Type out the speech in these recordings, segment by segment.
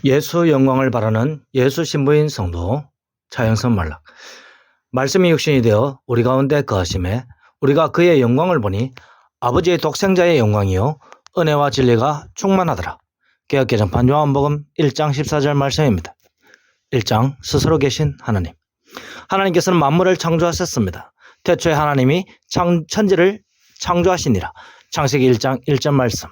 예수 영광을 바라는 예수 신부인 성도 차영선 말락. 말씀이 육신이 되어 우리 가운데 거하심에 우리가 그의 영광을 보니 아버지의 독생자의 영광이요 은혜와 진리가 충만하더라. 개역개정판 요한복음 1장 14절 말씀입니다. 1장 스스로 계신 하나님. 하나님께서는 만물을 창조하셨습니다. 태초에 하나님이 천지를 창조하시니라. 창세기 1장 1절 말씀.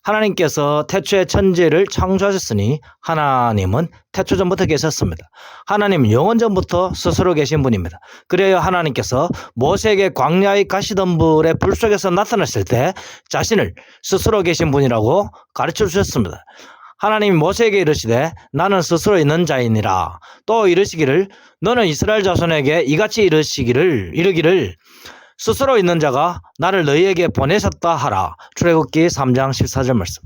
하나님께서 태초에 천지를 창조하셨으니 하나님은 태초 전부터 계셨습니다. 하나님은 영원 전부터 스스로 계신 분입니다. 그래야 하나님께서 모세에게 광야의 가시덤불의 불 속에서 나타났을 때 자신을 스스로 계신 분이라고 가르쳐 주셨습니다. 하나님이 모세에게 이르시되 나는 스스로 있는 자이니라. 또 이르시기를 너는 이스라엘 자손에게 이같이 이르기를 스스로 있는 자가 나를 너희에게 보내셨다 하라. 출애굽기 3장 14절 말씀.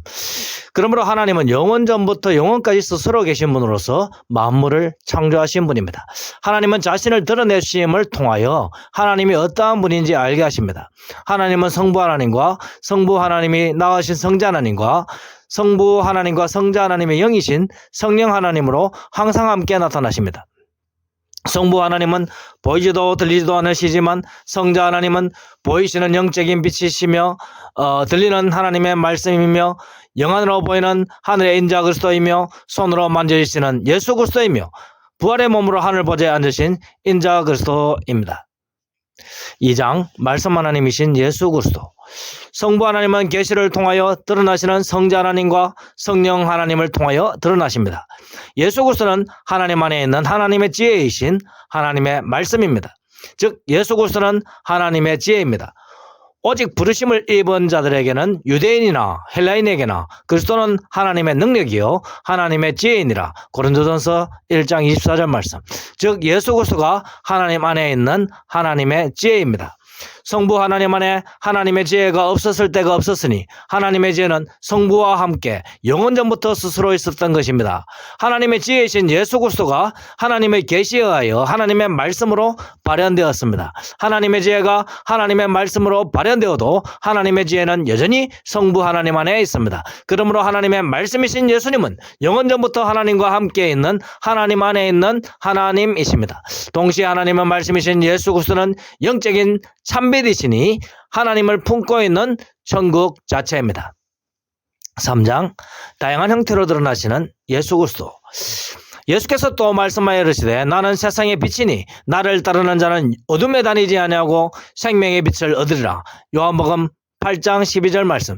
그러므로 하나님은 영원 전부터 영원까지 스스로 계신 분으로서 만물을 창조하신 분입니다. 하나님은 자신을 드러내심을 통하여 하나님이 어떠한 분인지 알게 하십니다. 하나님은 성부 하나님과 성부 하나님이 낳으신 성자 하나님과 성부 하나님과 성자 하나님의 영이신 성령 하나님으로 항상 함께 나타나십니다. 성부 하나님은 보이지도 들리지도 않으시지만 성자 하나님은 보이시는 영적인 빛이시며 들리는 하나님의 말씀이며 영안으로 보이는 하늘의 인자 그리스도이며 손으로 만져주시는 예수 그리스도이며 부활의 몸으로 하늘 보좌에 앉으신 인자 그리스도입니다. 2장 말씀 하나님이신 예수 그리스도. 성부 하나님은 계시를 통하여 드러나시는 성자 하나님과 성령 하나님을 통하여 드러나십니다. 예수 그리스도는 하나님 안에 있는 하나님의 지혜이신 하나님의 말씀입니다. 즉 예수 그리스도는 하나님의 지혜입니다. 오직 부르심을 입은 자들에게는 유대인이나 헬라인에게나 그리스도는 하나님의 능력이요 하나님의 지혜이니라. 고린도전서 1장 24절 말씀. 즉 예수 그리스도가 하나님 안에 있는 하나님의 지혜입니다. 성부 하나님 안에 하나님의 지혜가 없었을 때가 없었으니 하나님의 지혜는 성부와 함께 영원 전부터 스스로 있었던 것입니다. 하나님의 지혜이신 예수 그리스도가 하나님의 계시에 의하여 하나님의 말씀으로 발현되었습니다. 하나님의 지혜가 하나님의 말씀으로 발현되어도 하나님의 지혜는 여전히 성부 하나님 안에 있습니다. 그러므로 하나님의 말씀이신 예수님은 영원 전부터 하나님과 함께 있는 하나님 안에 있는 하나님이십니다. 동시에 하나님의 말씀이신 예수 그리스도는 영적인 참빛이시니 하나님을 품고 있는 천국 자체입니다. 3장 다양한 형태로 드러나시는 예수 그리스도. 예수께서 또 말씀하여 이르시되 나는 세상의 빛이니 나를 따르는 자는 어둠에 다니지 아니하고 생명의 빛을 얻으리라. 요한복음 8장 12절 말씀.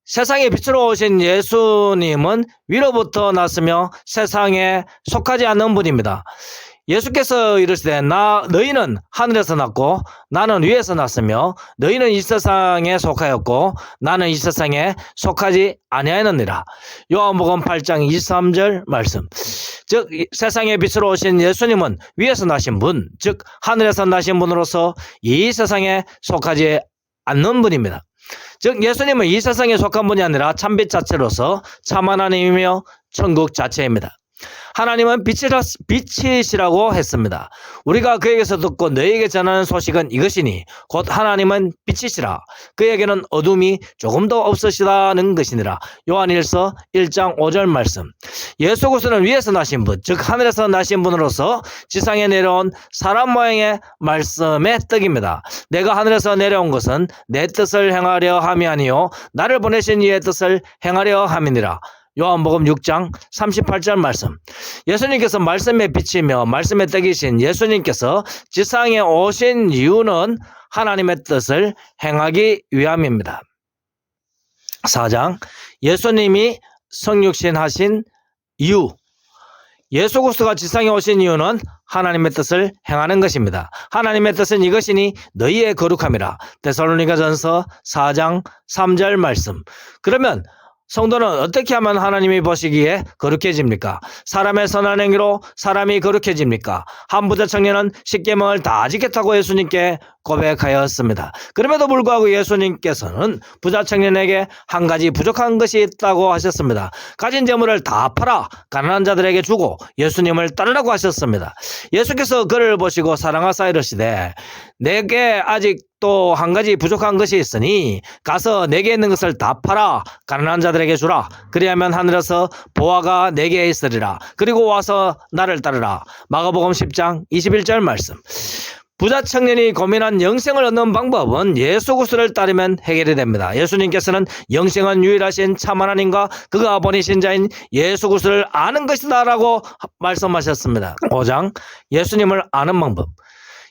세상의 빛으로 오신 예수님은 위로부터 났으며 세상에 속하지 않는 분입니다. 예수께서 이르시되 너희는 하늘에서 났고 나는 위에서 났으며 너희는 이 세상에 속하였고 나는 이 세상에 속하지 아니하였느니라. 요한복음 8장 23절 말씀. 즉 세상의 빛으로 오신 예수님은 위에서 나신 분, 즉 하늘에서 나신 분으로서 이 세상에 속하지 않는 분입니다. 즉 예수님은 이 세상에 속한 분이 아니라 참빛 자체로서 참 하나님이며 천국 자체입니다. 하나님은 빛이시라고 했습니다. 우리가 그에게서 듣고 너희에게 전하는 소식은 이것이니 곧 하나님은 빛이시라. 그에게는 어둠이 조금도 없으시다는 것이니라. 요한일서 1장 5절 말씀. 예수 그리스도는 위에서 나신 분, 즉 하늘에서 나신 분으로서 지상에 내려온 사람 모양의 말씀의 떡입니다. 내가 하늘에서 내려온 것은 내 뜻을 행하려 함이 아니요 나를 보내신 이의 뜻을 행하려 함이니라. 요한복음 6장 38절 말씀. 예수님께서 말씀의 빛이며 말씀의 떡이신 예수님께서 지상에 오신 이유는 하나님의 뜻을 행하기 위함입니다. 4장 예수님이 성육신 하신 이유. 예수 그리스도가 지상에 오신 이유는 하나님의 뜻을 행하는 것입니다. 하나님의 뜻은 이것이니 너희의 거룩함이라. 데살로니가전서 4장 3절 말씀. 그러면 성도는 어떻게 하면 하나님이 보시기에 거룩해집니까? 사람의 선한 행위로 사람이 거룩해집니까? 한 부자 청년은 십계명을 다 지켰다고 예수님께 고백하였습니다. 그럼에도 불구하고 예수님께서는 부자 청년에게 한 가지 부족한 것이 있다고 하셨습니다. 가진 재물을 다 팔아 가난한 자들에게 주고 예수님을 따르라고 하셨습니다. 예수께서 그를 보시고 사랑하사 이르시되 내게 아직 또 한 가지 부족한 것이 있으니 가서 내게 있는 것을 다 팔아 가난한 자들에게 주라. 그리하면 하늘에서 보화가 내게 있으리라. 그리고 와서 나를 따르라. 마가복음 10장 21절 말씀. 부자 청년이 고민한 영생을 얻는 방법은 예수 그리스도를 따르면 해결이 됩니다. 예수님께서는 영생은 유일하신 참 하나님과 그가 보내신 자인 예수 그리스도를 아는 것이다 라고 말씀하셨습니다. 5장 예수님을 아는 방법.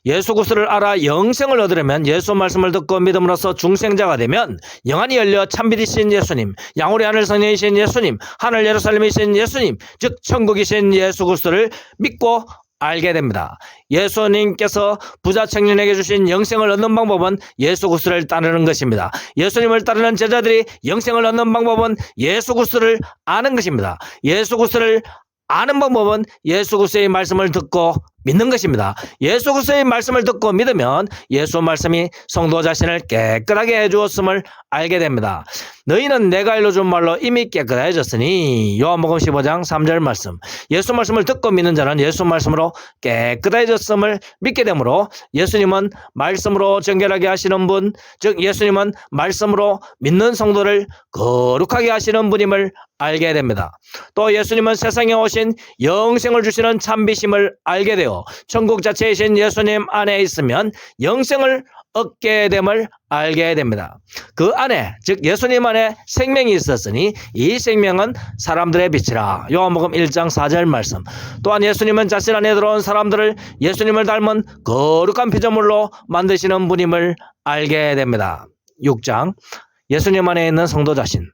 예수 그리스도를 알아 영생을 얻으려면 예수 말씀을 듣고 믿음으로써 중생자가 되면 영안이 열려 참빛이신 예수님, 양우리 하늘 성령이신 예수님, 하늘 예루살렘이신 예수님, 즉 천국이신 예수 그리스도를 믿고 알게 됩니다. 예수님께서 부자 청년에게 주신 영생을 얻는 방법은 예수 그리스도를 따르는 것입니다. 예수님을 따르는 제자들이 영생을 얻는 방법은 예수 그리스도를 아는 것입니다. 예수 그리스도를 아는 방법은 예수 그리스도의 말씀을 듣고 믿는 것입니다. 예수 그리스도의 말씀을 듣고 믿으면 예수 말씀이 성도 자신을 깨끗하게 해주었음을 알게 됩니다. 너희는 내가 일러준 말로 이미 깨끗해졌으니 요한복음 15장 3절 말씀. 예수 말씀을 듣고 믿는 자는 예수 말씀으로 깨끗해졌음을 믿게 되므로 예수님은 말씀으로 정결하게 하시는 분, 즉 예수님은 말씀으로 믿는 성도를 거룩하게 하시는 분임을 알게 됩니다. 또 예수님은 세상에 오신 영생을 주시는 참비심을 알게 되어 천국 자체이신 예수님 안에 있으면 영생을 얻게 됨을 알게 됩니다. 그 안에 즉 예수님 안에 생명이 있었으니 이 생명은 사람들의 빛이라. 요한복음 1장 4절 말씀. 또한 예수님은 자신 안에 들어온 사람들을 예수님을 닮은 거룩한 피조물로 만드시는 분임을 알게 됩니다. 6장 예수님 안에 있는 성도 자신.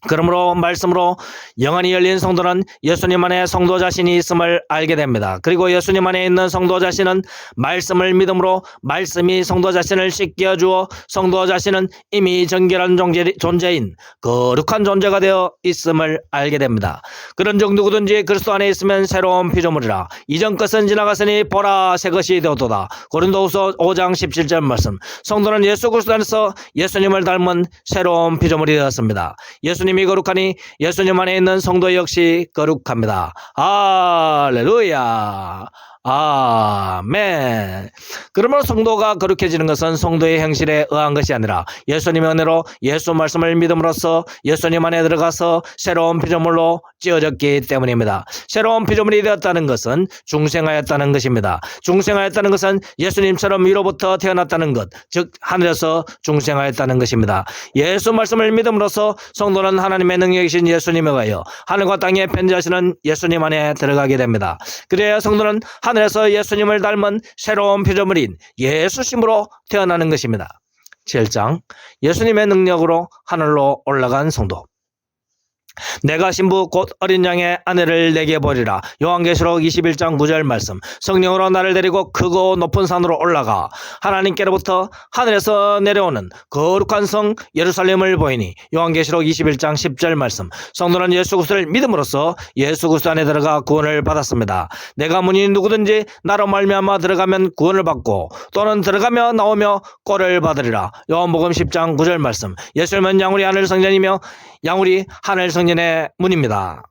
그러므로 말씀으로 영안이 열린 성도는 예수님 안에 성도 자신이 있음을 알게 됩니다. 그리고 예수님 안에 있는 성도 자신은 말씀을 믿음으로 말씀이 성도 자신을 씻겨주어 성도 자신은 이미 정결한 존재인 거룩한 존재가 되어 있음을 알게 됩니다. 그런즉 누구든지 그리스도 안에 있으면 새로운 피조물이라. 이전 것은 지나갔으니 보라 새 것이 되었도다. 고린도후서 5장 17절 말씀. 성도는 예수 그리스도 안에서 예수님을 닮은 새로운 피조물이 되었습니다. 예수님이 거룩하니 예수님 안에 있는 성도 역시 거룩합니다. 할렐루야. 아멘. 그러므로 성도가 거룩해지는 것은 성도의 행실에 의한 것이 아니라 예수님의 은혜로 예수 말씀을 믿음으로써 예수님 안에 들어가서 새로운 피조물로 찌어졌기 때문입니다. 새로운 피조물이 되었다는 것은 중생하였다는 것입니다. 중생하였다는 것은 예수님처럼 위로부터 태어났다는 것, 즉 하늘에서 중생하였다는 것입니다. 예수 말씀을 믿음으로써 성도는 하나님의 능력이신 예수님에 의하여 하늘과 땅에 편지하시는 예수님 안에 들어가게 됩니다. 그래야 성도는 하늘에서 예수님을 닮은 새로운 피조물인 예수심으로 태어나는 것입니다. 7장 예수님의 능력으로 하늘로 올라간 성도. 내가 신부 곧 어린 양의 아내를 내게 보리라. 요한계시록 21장 9절 말씀. 성령으로 나를 데리고 크고 높은 산으로 올라가 하나님께로부터 하늘에서 내려오는 거룩한 성 예루살렘을 보이니. 요한계시록 21장 10절 말씀. 성도는 예수 그리스도를 믿음으로써 예수 그리스도 안에 들어가 구원을 받았습니다. 내가 문이 누구든지 나로 말미암아 들어가면 구원을 받고 또는 들어가며 나오며 꼴을 받으리라. 요한복음 10장 9절 말씀. 예수님은 양우리 하늘 성전이며 양우리 하늘 성전의 문입니다.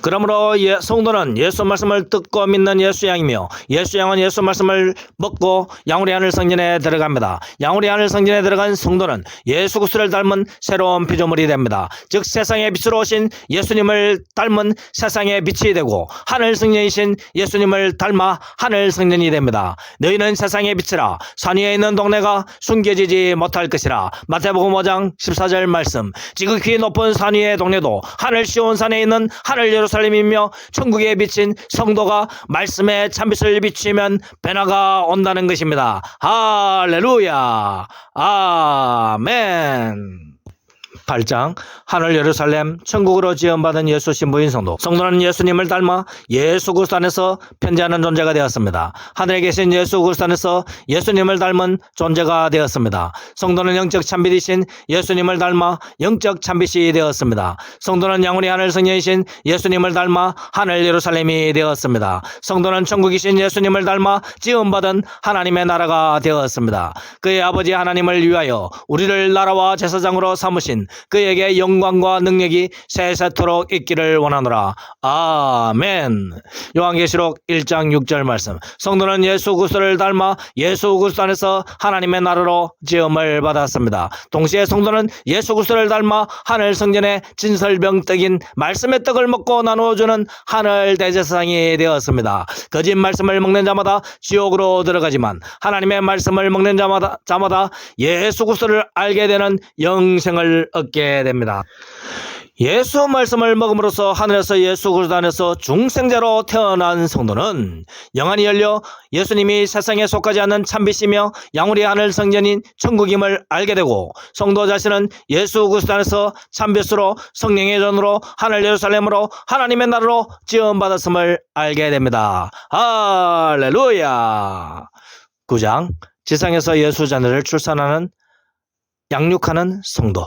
그러므로 성도는 예수 말씀을 듣고 믿는 예수 양이며 예수 양은 예수 말씀을 먹고 양우리 하늘 성전에 들어갑니다. 양우리 하늘 성전에 들어간 성도는 예수 그리스도를 닮은 새로운 피조물이 됩니다. 즉 세상의 빛으로 오신 예수님을 닮은 세상의 빛이 되고 하늘 성전이신 예수님을 닮아 하늘 성전이 됩니다. 너희는 세상의 빛이라. 산 위에 있는 동네가 숨겨지지 못할 것이라. 마태복음 5장 14절 말씀. 지극히 높은 산 위의 동네도 하늘 시온 산에 있는 하늘 예루살렘이며 천국에 비친 성도가 말씀의 참빛을 비추면 변화가 온다는 것입니다. 할렐루야. 아멘. 8장 하늘 예루살렘 천국으로 지원받은 예수 신부인 성도. 성도는 예수님을 닮아 예수 그리스도 안에서 편지하는 존재가 되었습니다. 하늘에 계신 예수 그리스도 안에서 예수님을 닮은 존재가 되었습니다. 성도는 영적 참빛이신 예수님을 닮아 영적 참빛이 되었습니다. 성도는 양우리 하늘 성녀이신 예수님을 닮아 하늘 예루살렘이 되었습니다. 성도는 천국이신 예수님을 닮아 지원받은 하나님의 나라가 되었습니다. 그의 아버지 하나님을 위하여 우리를 나라와 제사장으로 삼으신 그에게 영광과 능력이 세세토록 있기를 원하노라. 아멘. 요한계시록 1장 6절 말씀. 성도는 예수 그리스도를 닮아 예수 그리스도 안에서 하나님의 나라로 지음을 받았습니다. 동시에 성도는 예수 그리스도를 닮아 하늘 성전의 진설병떡인 말씀의 떡을 먹고 나누어주는 하늘 대제사장이 되었습니다. 거짓 말씀을 먹는 자마다 지옥으로 들어가지만 하나님의 말씀을 먹는 자마다 예수 그리스도를 알게 되는 영생을 얻게 됩니다. 예수 말씀을 먹음으로써 하늘에서 예수 그리스도 안에서 중생자로 태어난 성도는 영안이 열려 예수님이 세상에 속하지 않는 참빛이며 양우리 하늘 성전인 천국임을 알게 되고, 성도 자신은 예수 그리스도 안에서 참빛으로 성령의 전으로 하늘 예루살렘으로 하나님의 나라로 지음받았음을 알게 됩니다. 할렐루야. 9장 지상에서 예수 자녀를 출산하는 양육하는 성도.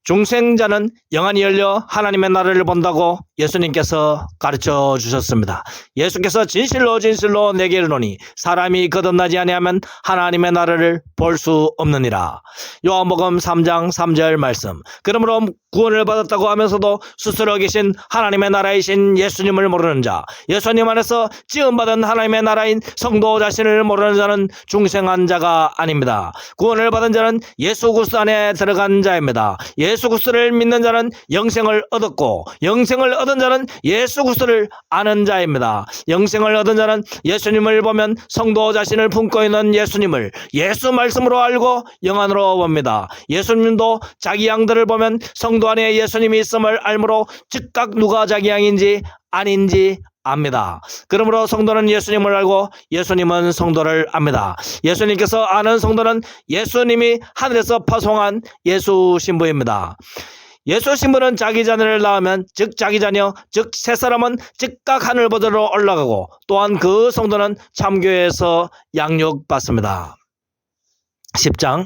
중생자는 영안이 열려 하나님의 나라를 본다고 예수님께서 가르쳐 주셨습니다. 예수께서 진실로 진실로 내게 이르노니 사람이 거듭나지 아니하면 하나님의 나라를 볼 수 없느니라. 요한복음 3장 3절 말씀. 그러므로 구원을 받았다고 하면서도 스스로 계신 하나님의 나라이신 예수님을 모르는 자, 예수님 안에서 지음받은 하나님의 나라인 성도 자신을 모르는 자는 중생한 자가 아닙니다. 구원을 받은 자는 예수 그리스도 안에 들어간 자입니다. 예수 그리스도를 믿는 자는 영생을 얻었고, 영생을 얻은 자는 예수 그리스도를 아는 자입니다. 영생을 얻은 자는 예수님을 보면 성도 자신을 품고 있는 예수님을 예수 말씀으로 알고 영안으로 봅니다. 예수님도 자기 양들을 보면 성도 안에 예수님이 있음을 알므로 즉각 누가 자기 양인지 아닌지 압니다. 그러므로 성도는 예수님을 알고 예수님은 성도를 압니다. 예수님께서 아는 성도는 예수님이 하늘에서 파송한 예수 신부입니다. 예수 신부는 자기 자녀를 낳으면 즉 자기 자녀 즉 세 사람은 즉각 하늘보좌로 올라가고, 또한 그 성도는 참교회에서 양육받습니다. 10장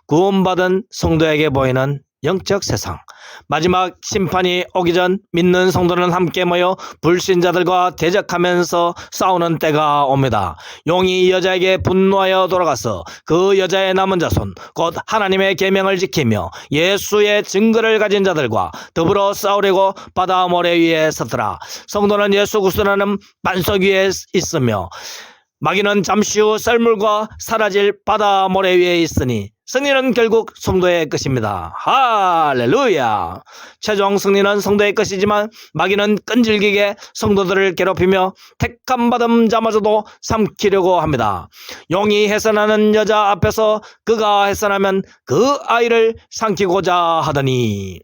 구원받은 성도에게 보이는 영적 세상. 마지막 심판이 오기 전 믿는 성도는 함께 모여 불신자들과 대적하면서 싸우는 때가 옵니다. 용이 여자에게 분노하여 돌아가서 그 여자의 남은 자손 곧 하나님의 계명을 지키며 예수의 증거를 가진 자들과 더불어 싸우려고 바다 모래 위에 섰더라. 성도는 예수 그리스도라는 반석 위에 있으며 마귀는 잠시 후 썰물과 사라질 바다 모래 위에 있으니 승리는 결국 성도의 것입니다. 할렐루야. 최종 승리는 성도의 것이지만 마귀는 끈질기게 성도들을 괴롭히며 택함받은 자마저도 삼키려고 합니다. 용이 해산하는 여자 앞에서 그가 해산하면 그 아이를 삼키고자 하더니.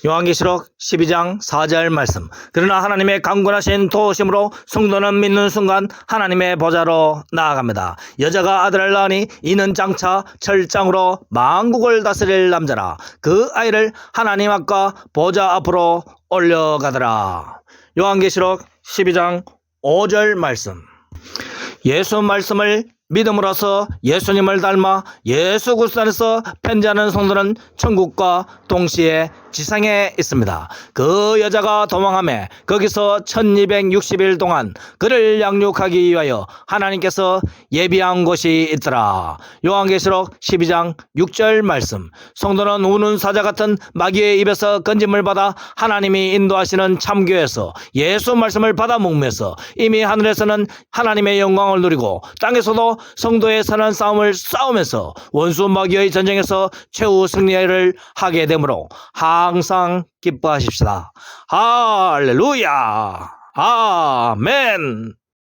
요한계시록 12장 4절 말씀. 그러나 하나님의 강권하신 도우심으로 성도는 믿는 순간 하나님의 보좌로 나아갑니다. 여자가 아들을 낳으니 이는 장차 철장으로 만국을 다스릴 남자라. 그 아이를 하나님 앞과 보좌 앞으로 올려가더라. 요한계시록 12장 5절 말씀. 예수 말씀을 믿음으로써 예수님을 닮아 예수 그리스도 안에서 편지하는 성도는 천국과 동시에 지상에 있습니다. 그 여자가 도망하며 거기서 1260일 동안 그를 양육하기 위하여 하나님께서 예비한 곳이 있더라. 요한계시록 12장 6절 말씀. 성도는 우는 사자 같은 마귀의 입에서 건짐을 받아 하나님이 인도하시는 참교에서 예수 말씀을 받아 먹으면서 이미 하늘에서는 하나님의 영광을 누리고 땅에서도 성도의 선한 싸움을 싸우면서 원수 마귀의 전쟁에서 최후 승리를 하게 되므로 항상 기뻐하십시다. 할렐루야. 아멘.